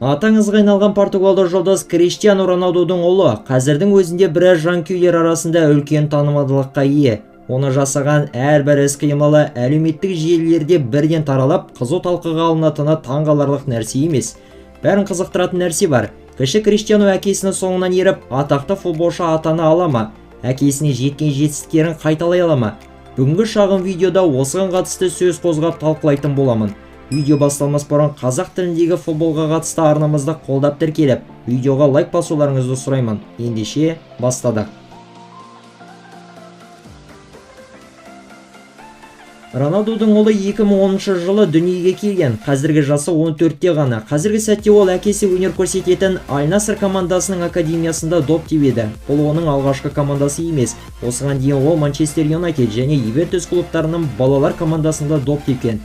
Аты аңызға айналған португалдық жұлдыз Криштиану Роналдудың ұлы қазірдің өзінде біраз жанкүйерлер арасында үлкен танымалдылыққа ие. Оны жасаған әрбір іс-қимылы әлеуметтік желілерде бірден таралып, қызу талқыға алынатыны таңғаларлық нәрсе емес. Бәрін қызықтыратын нәрсе бар. Кіші Криштиану әкесінің соңынан еріп, атақты футболшы атана ала ма? Әкесіне жеткен жетістіктерін қайталай ала ма? Бүгінгі шағын видеода осыған қатысты сөз қозғап талқылайтын боламын. Видео басталмас бұрын қазақ тіліндегі футболға қатысты арнамызды қолдап тіркеліп, видеоға лайк басуларыңызды сұраймын. Ендеше бастадық. Роналдудың ұлы 2010 жылы дүниеге келген. Қазіргі жасы 14-те ғана. Қазіргі сәтте ол әкесі өнер көрсететін Аль-Наср командасының академиясында доп тебеді. Бұл оның алғашқы командасы емес. Осыған дейін ол Манчестер Юнайтед және Ювентус клубтарының балалар командасында доп тепкен.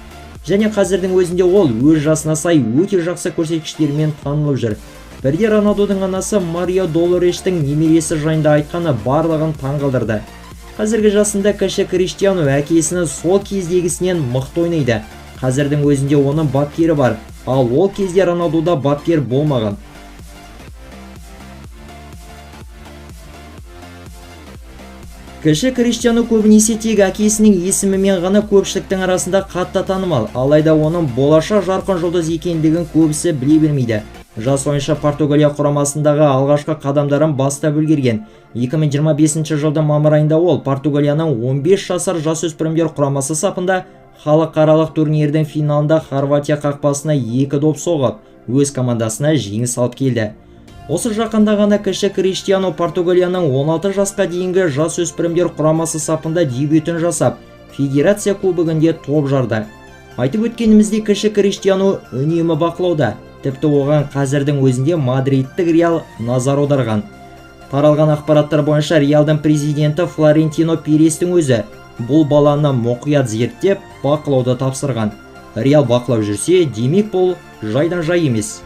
Және қазірдің өзінде ол өз жасына сай өте жақсы көрсеткіштермен танылып жүр. Бірде Роналдудың анасы Марио Долорештің немересі жайында айтқаны барлығын таңғалдырды. Қазіргі жасында кіші Криштиану әкесінің сол кездегісінен мықты ойнайды. Қазірдің өзінде оның бапкері бар, ал ол кезде Роналдуда бапкер болмаған. Кіші Криштиану көбінесе тек әкесінің есімімен ғана көпшіліктің арасында қатты танымал, алайда оның болашақ жарқын жұлдыз екендігін көбісі біле бермейді. Жас ойыншы Португалия құрамасындағы алғашқы қадамдарын бастап үлгерген. 2025 жылдың мамыр айында ол Португалияның 15 жасар жасөспірімдер құрамасы сапында халықаралық турнирдің финалында Хорватия қақпасына 2 доп соғып, өз командасына жеңіс алып келді. Осы жақында ғана кіші Криштиану Португалияның 16 жасқа дейінгі жасөспірімдер құрамасы сапында дебютін жасап, Федерация кубогінде топ жарды. Айтып өткенімізде кіші Криштиану үнемі бақылауда. Тіпті оған қазірдің өзінде мадридтік Реал назар аударған. Таралған ақпараттар бойынша Реалдың президенті Флорентино Перестің өзі бұл баланы мұқият зерттеп, бақылауды тапсырған. Реал бақылап жүрсе, демек бұл жайдан жай емес.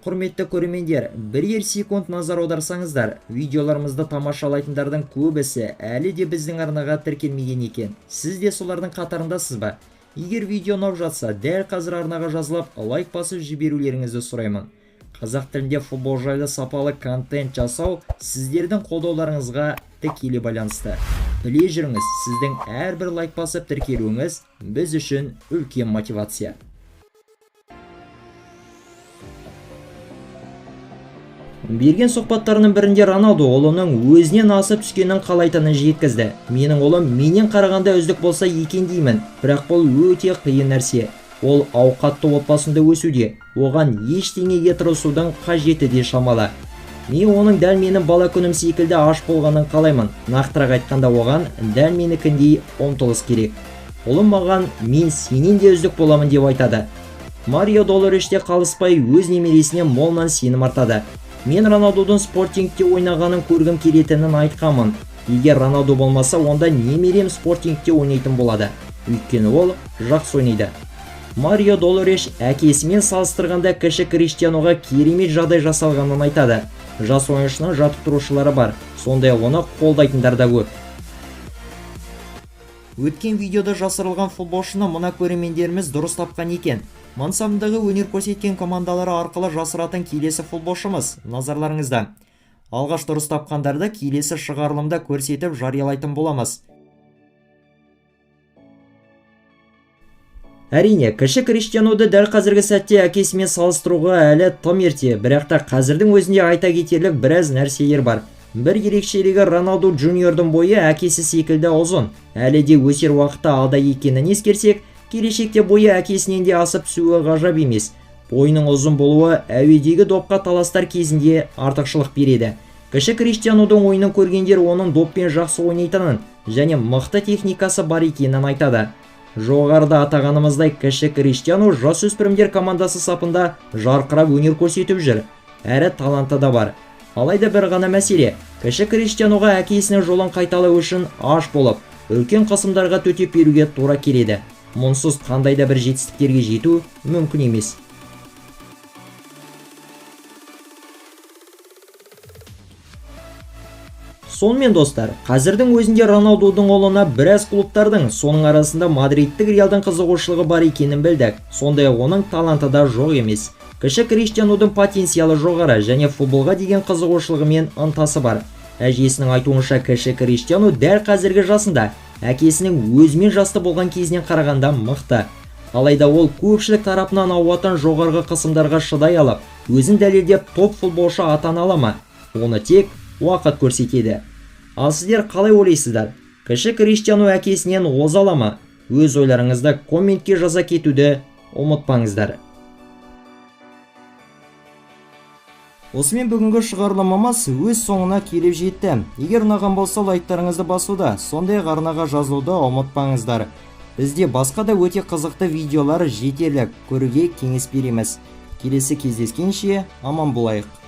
Құрметті көрермендер, бірер секунд назар аударсаңыздар, видеоларымызды тамашалайтындардың көбісі әлі де біздің арнаға тіркелмеген екен. Сіз де солардың қатарындасыз ба? Егер видео ұнап жатса, дәл қазір арнаға жазылып, лайк басып жіберулеріңізді сұраймын. Қазақ тілінде футбол жайлы сапалы контент жасау сіздердің қолдауларыңызға тікелей байланысты. Біле жүріңіз, сіздің әрбір лайк басып тіркелуіңіз біз үшін үлкен мотивация. Берген сұхбаттарының бірінде Роналду ұлының өзінен асып түскенін қалайтынын жеткізді. Менің ұлым менен қарағанда үздік болса екен деймін, бірақ бұл өте қиын нәрсе. Ол ауқатты отбасында өсуде, оған ештеңеге тырысудың қажеті де шамалы. Мен оның дәл менің бала күнім секілді аш болғанын қалаймын. Нақтырақ айтқанда оған дәл менікіндей ұмтылыс керек. Ұлым маған мен сенен де үздік боламын деп айтады. Марио Долореште қалыспай өз немересіне молынан сенім артады. Мен Роналдудың спортингте ойнағанын көргім келетінін айтқамын. Егер Роналду болмаса, онда немерем спортингте ойнайтын болады. Өйткені ол жақсы ойнайды. Марио Долореш әкесімен салыстырғанда кіші Криштиануға керемет жағдай жасалғанын айтады. Жас ойыншының жаттықтырушылары бар, сондай оны қолдайтындар да көп. Өткен видеода жасырылған футболшыны мына көрермендеріміз дұрыс тапқан екен. Мансабындағы өнер көрсеткен командалары арқылы жасыратын келесі футболшымыз назарларыңызда. Алғаш дұрыс тапқандарды келесі шығарылымда көрсетіп жариялайтын боламыз. Әрине, кіші Криштиануды дәл қазіргі сәтте әкесімен салыстыруға әлі тым ерте, бірақ та қазірдің өзінде айта кетерлік біраз нәрселер бар. Бір ерекшелігі Роналду Джуниордың бойы әкесі секілді ұзын. Әлі де өсер уақытта алда екенін ескерсек, келешекте бойы әкесінен де асып түсуі ғажап емес. Бойының ұзын болуы әуедегі допқа таластар кезінде артықшылық береді. Кіші Криштианудың ойынын көргендер оның доппен жақсы ойнайтынын және мықты техникасы бар екенін айтады. Жоғарыда атағанымыздай кіші Криштиану жасөспірімдер командасы сапында жарқырап өнер көрсетіп жүр. Әрі таланты да бар. Алайда бір ғана мәселе, кіші Криштиануға әкесінің жолын қайталау үшін аш болып, үлкен қысымдарға төтеп беруге тура келеді. Мұнсыз қандай да бір жетістіктерге жету мүмкін емес. Сонымен достар, қазірдің өзінде Роналдудың ұлына біраз клубтардың, соның арасында Мадридтік Реалдың қызығушылығы бар екенін білдік. Сондай-ақ оның таланты да жоқ емес. Кіші Криштианудың потенциалы жоғары және футболға деген қызығушылығы мен ынтасы бар. Әжесінің айтуынша кіші Криштиану дәл қазіргі жасында әкесінің өзімен жасты болған кезінен қарағанда мықты. Алайда ол көпшілік тарапынан ауатын жоғарғы қысымдарға шыдай алып, өзін дәлелдеп топ футболшы атана ала ма? Оны тек уақыт көрсетеді. Ал сіздер қалай ойлайсыздар? Кіші Криштиану әкесінен оза ала ма? Өз ойларыңызды комментке жаза кетуді ұмытпаңыздар. Осымен бүгінгі шығарылымымыз өз соңына келіп жетті. Егер ұнаған болса лайктарыңызды басуды, сондай-ақ арнаға жазылуды ұмытпаңыздар. Бізде басқа да өте қызықты видеолар жетерлік, көруге кеңес береміз. Келесі кездескенше аман болайық.